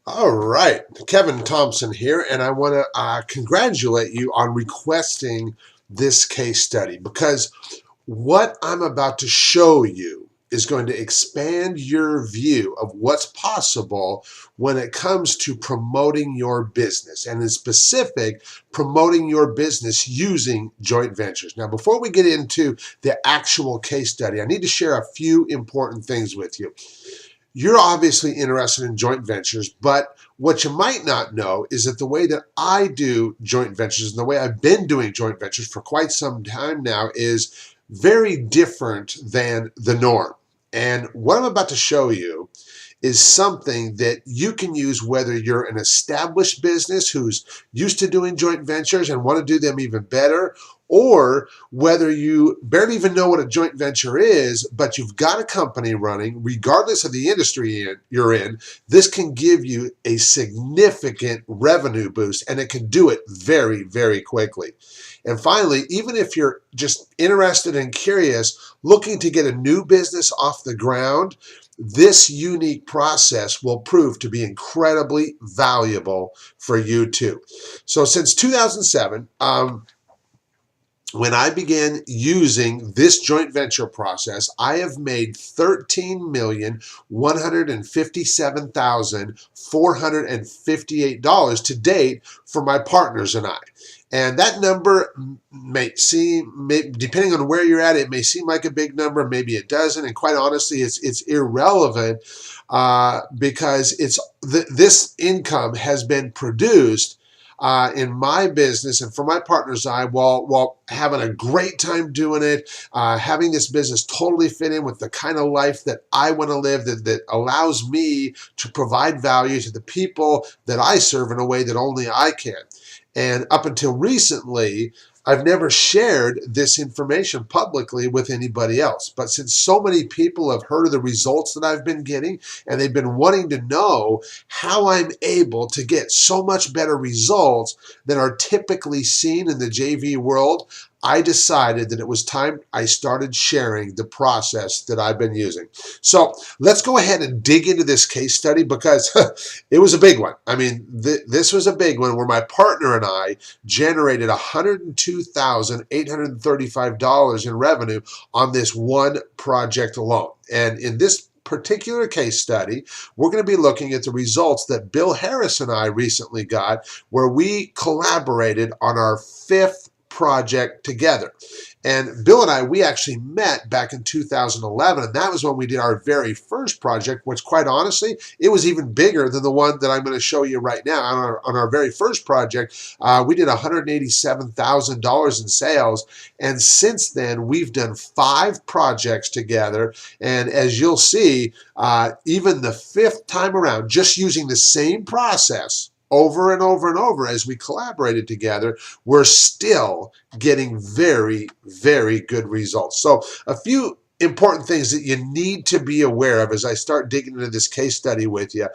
All right, Kevin Thompson here, and I want to congratulate you on requesting this case study because what I'm about to show you is going to expand your view of what's possible when it comes to promoting your business, and in specific, promoting your business using joint ventures. Now, before we get into the actual case study, I need to share a few important things with you. You're obviously interested in joint ventures, but what you might not know is that the way that I do joint ventures and the way I've been doing joint ventures for quite some time now is very different than the norm. And what I'm about to show you is something that you can use whether you're an established business who's used to doing joint ventures and want to do them even better, or whether you barely even know what a joint venture is, but you've got a company running, regardless of the industry you're in. This can give you a significant revenue boost, and it can do it very, very quickly. And finally, even if you're just interested and curious, looking to get a new business off the ground, this unique process will prove to be incredibly valuable for you too. So since 2007, when I began using this joint venture process, I have made $13,157,458 to date for my partners and I. And that number may seem, depending on where you're at, it may seem like a big number, maybe it doesn't. And quite honestly, it's irrelevant because this income has been produced in my business and for my partners and I, while having a great time doing it, having this business totally fit in with the kind of life that I want to live, that allows me to provide value to the people that I serve in a way that only I can. And up until recently, I've never shared this information publicly with anybody else. But since so many people have heard of the results that I've been getting, and they've been wanting to know how I'm able to get so much better results than are typically seen in the JV world, I decided that it was time I started sharing the process that I've been using. So let's go ahead and dig into this case study because it was a big one. I mean, this was a big one where my partner and I generated $102,835 in revenue on this one project alone. And in this particular case study, we're going to be looking at the results that Bill Harris and I recently got, where we collaborated on our 5th project together. And Bill and I, we actually met back in 2011, and that was when we did our very first project, which quite honestly, it was even bigger than the one that I'm going to show you right now. On our very first project, we did $187,000 in sales, and since then, we've done 5 projects together, and as you'll see, even the 5th time around, just using the same process, over and over and over as we collaborated together, we're still getting very, very good results. So a few important things that you need to be aware of as I start digging into this case study with you.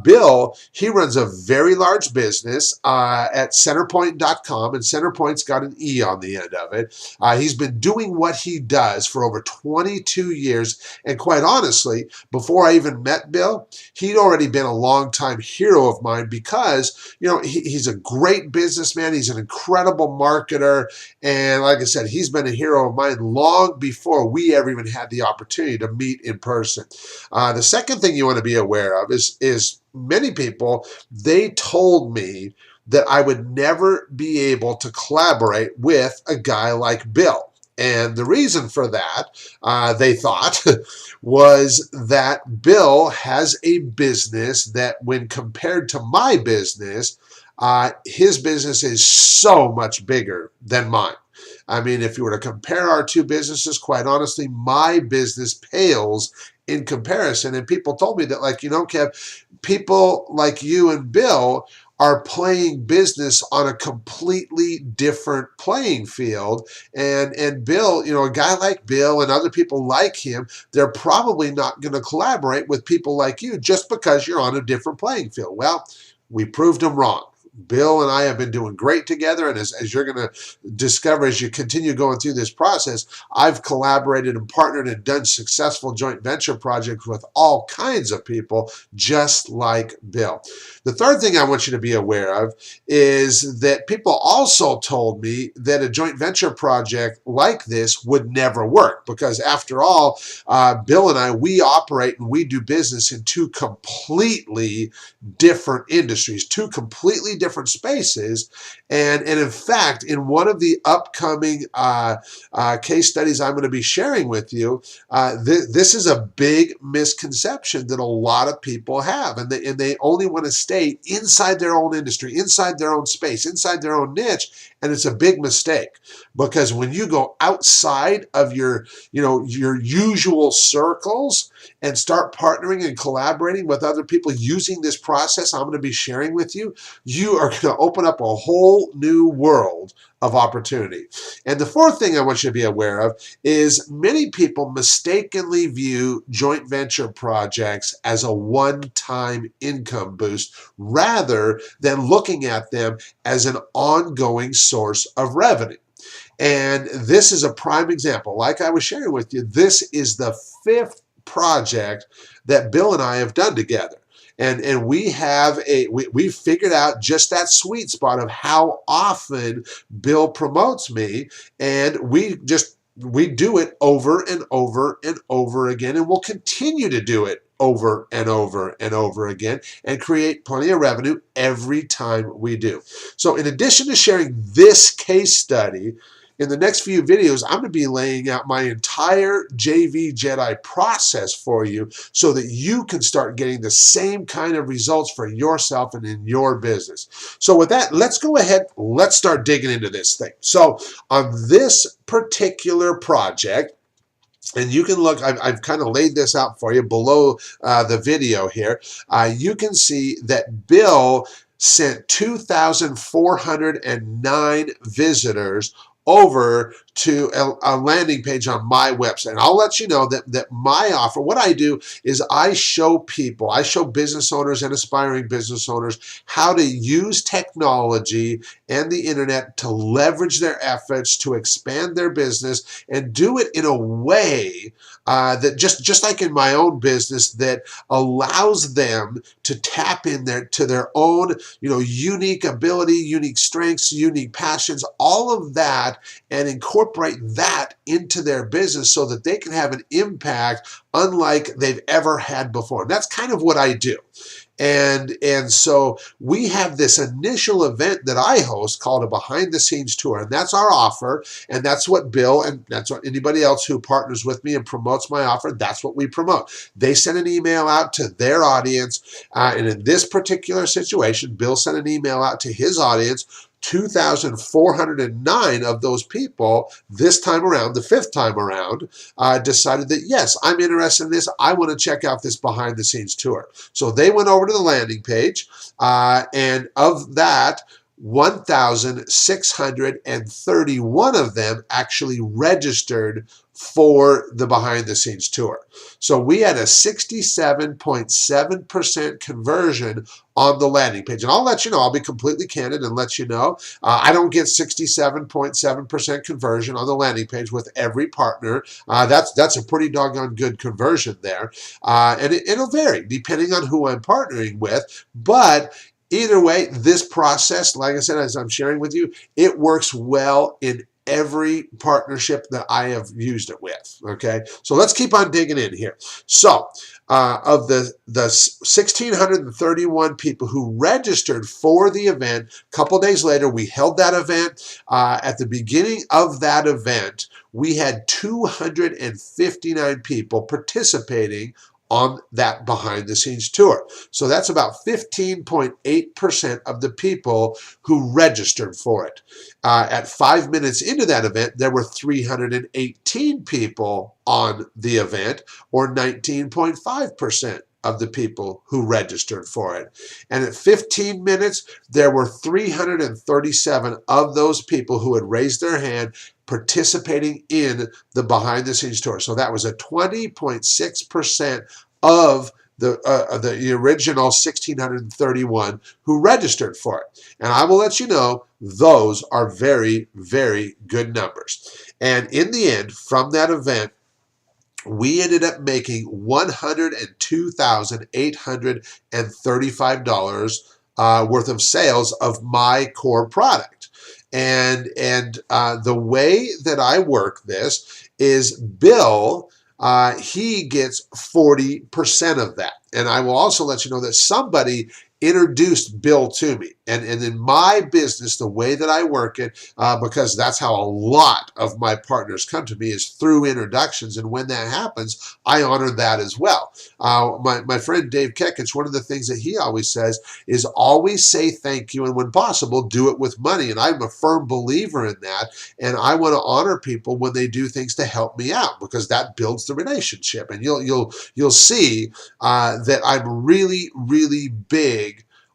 Bill, he runs a very large business at centerpoint.com, and Centerpoint's got an E on the end of it. He's been doing what he does for over 22 years, and quite honestly, before I even met Bill, he'd already been a longtime hero of mine because, you know, he's a great businessman, he's an incredible marketer, and like I said, he's been a hero of mine long before we ever even had the opportunity to meet in person. The second thing you want to be aware of is many people, they told me that I would never be able to collaborate with a guy like Bill. And the reason for that, they thought, was that Bill has a business that when compared to my business, his business is so much bigger than mine. I mean, if you were to compare our two businesses, quite honestly, my business pales in comparison. And people told me that, like, you know, Kev, people like you and Bill are playing business on a completely different playing field. And Bill, you know, a guy like Bill and other people like him, they're probably not going to collaborate with people like you just because you're on a different playing field. Well, we proved them wrong. Bill and I have been doing great together, and as you're going to discover as you continue going through this process, I've collaborated and partnered and done successful joint venture projects with all kinds of people just like Bill. The third thing I want you to be aware of is that people also told me that a joint venture project like this would never work because, after all, Bill and I, we operate and we do business in two completely different industries, two completely different spaces. And in fact, in one of the upcoming case studies I'm going to be sharing with you, this is a big misconception that a lot of people have. And they only want to stay inside their own industry, inside their own space, inside their own niche. And it's a big mistake because when you go outside of your usual circles and start partnering and collaborating with other people using this process I'm going to be sharing with you, you are going to open up a whole new world of opportunity. And the fourth thing I want you to be aware of is many people mistakenly view joint venture projects as a one-time income boost rather than looking at them as an ongoing source of revenue. And this is a prime example. Like I was sharing with you, this is the fifth project that Bill and I have done together. And we have we figured out just that sweet spot of how often Bill promotes me, and we do it over and over and over again, and we'll continue to do it over and over and over again and create plenty of revenue every time we do. So in addition to sharing this case study, in the next few videos, I'm going to be laying out my entire JV Jedi process for you so that you can start getting the same kind of results for yourself and in your business. So with that, let's go ahead, let's start digging into this thing. So on this particular project, and you can look, I've kind of laid this out for you below the video here. You can see that Bill sent 2,409 visitors over to a landing page on my website. And I'll let you know that my offer, what I do is I show people, I show business owners and aspiring business owners how to use technology and the internet to leverage their efforts to expand their business and do it in a way that just like in my own business, that allows them to tap in to their own unique ability, unique strengths, unique passions, all of that, and incorporate that into their business so that they can have an impact unlike they've ever had before. And that's kind of what I do. And so we have this initial event that I host called a behind the scenes tour, and that's our offer, and that's what Bill and that's what anybody else who partners with me and promotes my offer, that's what we promote. They send an email out to their audience, and in this particular situation, Bill sent an email out to his audience. 2,409 of those people this time around, the fifth time around, decided that, yes, I'm interested in this. I want to check out this behind the scenes tour. So they went over to the landing page, and of that, 1,631 of them actually registered for the behind the scenes tour. So we had a 67.7% conversion on the landing page. And I'll let you know, I'll be completely candid and let you know, I don't get 67.7% conversion on the landing page with every partner. That's a pretty doggone good conversion there. And it'll vary depending on who I'm partnering with. But either way, this process, like I said, as I'm sharing with you, it works well in every partnership that I have used it with. Okay, so let's keep on digging in here. So of the 1,631 people who registered for the event, a couple days later, we held that event. At the beginning of that event, we had 259 people participating on that behind the scenes tour. So that's about 15.8% of the people who registered for it. At 5 minutes into that event, there were 318 people on the event, or 19.5% of the people who registered for it. And at 15 minutes, there were 337 of those people who had raised their hand participating in the behind the scenes tour. So that was a 20.6% of the original 1,631 who registered for it. And I will let you know, those are very, very good numbers. And in the end, from that event, we ended up making $102,835 worth of sales of my core product. And the way that I work this is Bill, he gets 40% of that. And I will also let you know that somebody introduced Bill to me. And in my business, the way that I work it, because that's how a lot of my partners come to me, is through introductions. And when that happens, I honor that as well. My friend Dave Kekich, one of the things that he always says is always say thank you, and when possible, do it with money. And I'm a firm believer in that. And I want to honor people when they do things to help me out, because that builds the relationship. And you'll see that I'm really, really big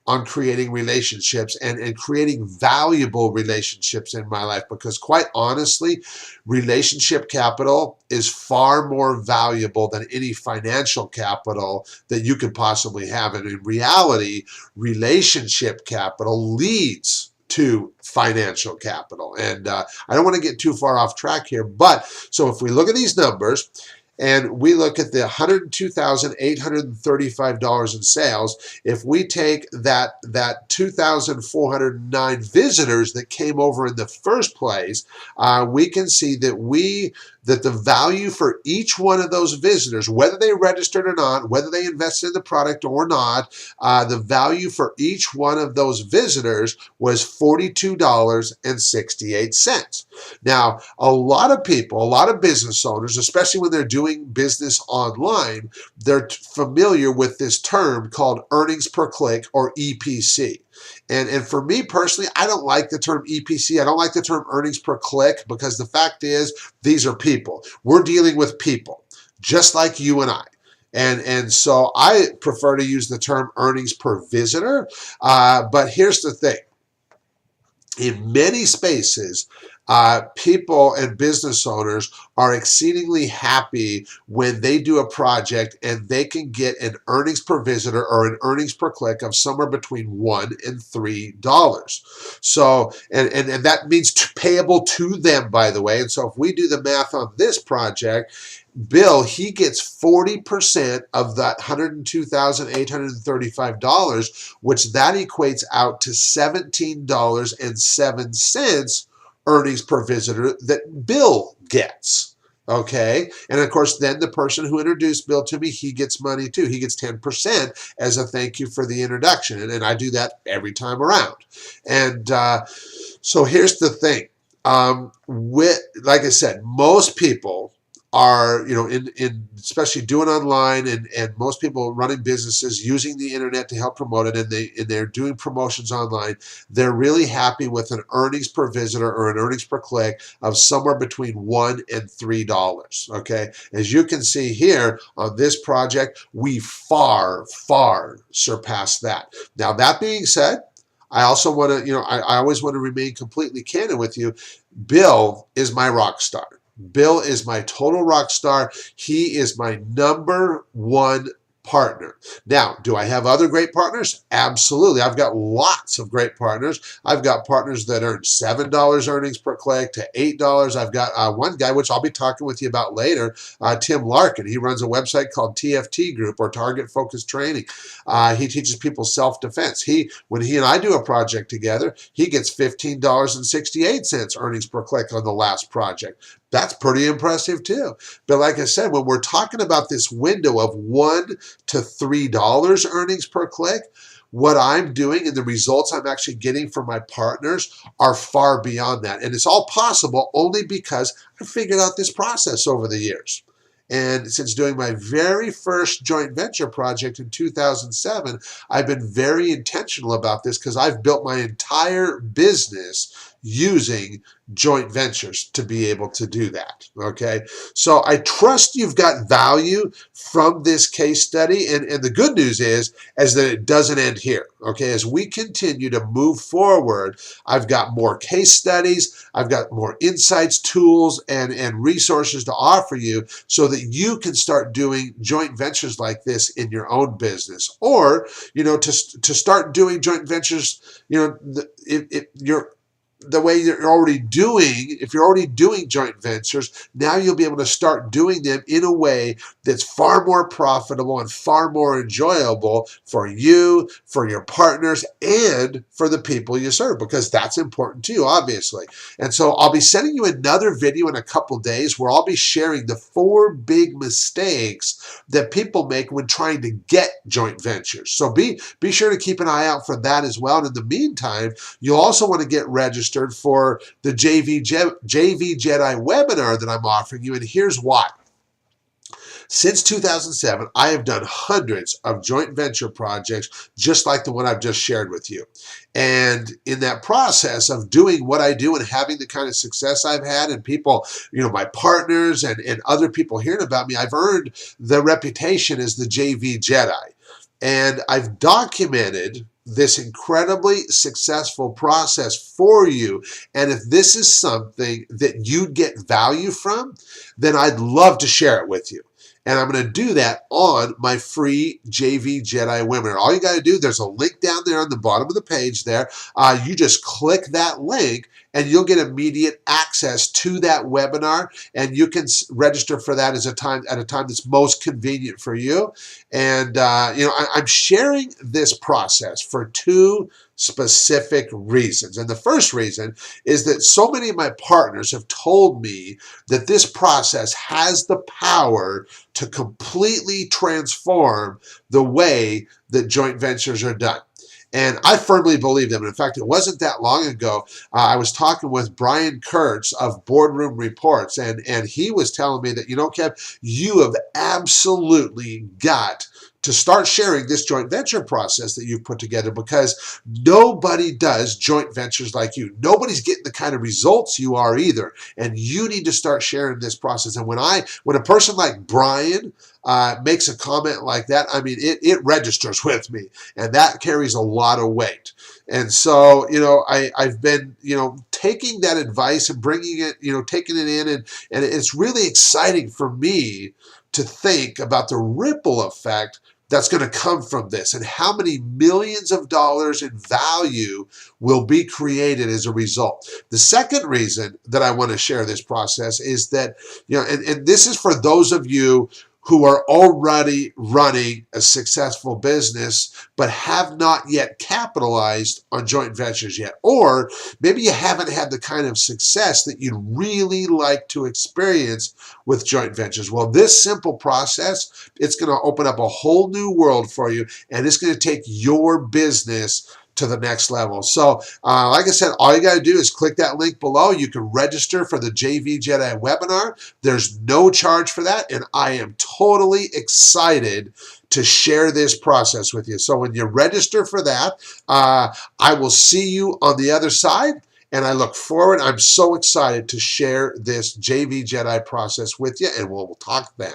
on creating relationships and creating valuable relationships in my life, because quite honestly, relationship capital is far more valuable than any financial capital that you could possibly have. And in reality, relationship capital leads to financial capital. And I don't want to get too far off track here, but so if we look at these numbers, and we look at the $102,835 in sales, if we take that 2,409 visitors that came over in the first place, we can see that the value for each one of those visitors, whether they registered or not, whether they invested in the product or not, the value for each one of those visitors was $42.68. Now, a lot of people, a lot of business owners, especially when they're doing business online, they're familiar with this term called earnings per click, or EPC. And for me personally, I don't like the term EPC. I don't like the term earnings per click, because the fact is, these are people. We're dealing with people, just like you and I. And so I prefer to use the term earnings per visitor. But here's the thing. In many spaces, people and business owners are exceedingly happy when they do a project and they can get an earnings per visitor or an earnings per click of somewhere between $1 and $3. So, and that means payable to them, by the way. And so if we do the math on this project, Bill, he gets 40% of that $102,835, which that equates out to $17.07 earnings per visitor that Bill gets. Okay. And of course, then the person who introduced Bill to me, he gets money too. He gets 10% as a thank you for the introduction. And I do that every time around. And so here's the thing. Like I said, most people are, in especially doing online, and most people running businesses using the internet to help promote it, and they're doing promotions online. They're really happy with an earnings per visitor or an earnings per click of somewhere between $1 and $3. Okay, as you can see here on this project, we far surpass that. Now, that being said, I also want to, I always want to remain completely candid with you. Bill is my rock star. Bill is my total rock star. He is my number one partner. Now, do I have other great partners? Absolutely. I've got lots of great partners. I've got partners that earn $7 earnings per click to $8. I've got one guy, which I'll be talking with you about later, Tim Larkin. He runs a website called TFT Group, or Target Focused Training. He teaches people self-defense. When he and I do a project together, he gets $15.68 earnings per click on the last project. That's pretty impressive too. But like I said, when we're talking about this window of $1 to $3 earnings per click, what I'm doing and the results I'm actually getting from my partners are far beyond that. And it's all possible only because I figured out this process over the years. And since doing my very first joint venture project in 2007, I've been very intentional about this, because I've built my entire business using joint ventures to be able to do that. Okay, so I trust you've got value from this case study, and the good news is that it doesn't end here. Okay, as we continue to move forward, I've got more case studies, I've got more insights, tools, and resources to offer you so that you can start doing joint ventures like this in your own business, or to start doing joint ventures. If you're the way you're already doing, if you're already doing joint ventures, now you'll be able to start doing them in a way that's far more profitable and far more enjoyable for you, for your partners, and for the people you serve, because that's important to you, obviously. And so I'll be sending you another video in a couple days where I'll be sharing the 4 big mistakes that people make when trying to get joint ventures. So be sure to keep an eye out for that as well. And in the meantime, you'll also want to get registered for the JV Jedi webinar that I'm offering you, and here's why. Since 2007, I have done hundreds of joint venture projects just like the one I've just shared with you. And in that process of doing what I do and having the kind of success I've had, and people, my partners and other people hearing about me, I've earned the reputation as the JV Jedi. And I've documented this incredibly successful process for you. And if this is something that you get value from, then I'd love to share it with you. And I'm going to do that on my free JV Jedi webinar. All you got to do, there's a link down there on the bottom of the page there. You just click that link and you'll get immediate access to that webinar, and you can register for that at a time that's most convenient for you. And I'm sharing this process for 2 specific reasons. And the first reason is that so many of my partners have told me that this process has the power to completely transform the way that joint ventures are done. And I firmly believe them. And in fact, it wasn't that long ago, I was talking with Brian Kurtz of Boardroom Reports, and he was telling me that, Kev, you have absolutely got to start sharing this joint venture process that you've put together, because nobody does joint ventures like you. Nobody's getting the kind of results you are either. And you need to start sharing this process. And when a person like Brian makes a comment like that, I mean, it registers with me, and that carries a lot of weight. And so, I've been, taking that advice and bringing it, taking it in, and it's really exciting for me to think about the ripple effect that's going to come from this, and how many millions of dollars in value will be created as a result. The second reason that I want to share this process is that, and this is for those of you who are already running a successful business but have not yet capitalized on joint ventures yet. Or maybe you haven't had the kind of success that you'd really like to experience with joint ventures. Well, this simple process, it's going to open up a whole new world for you, and it's going to take your business to the next level. So like I said, all you got to do is click that link below. You can register for the JV Jedi webinar. There's no charge for that, and I am totally excited to share this process with you. So when you register for that, I will see you on the other side, and I look forward. I'm so excited to share this JV Jedi process with you, and we'll talk then.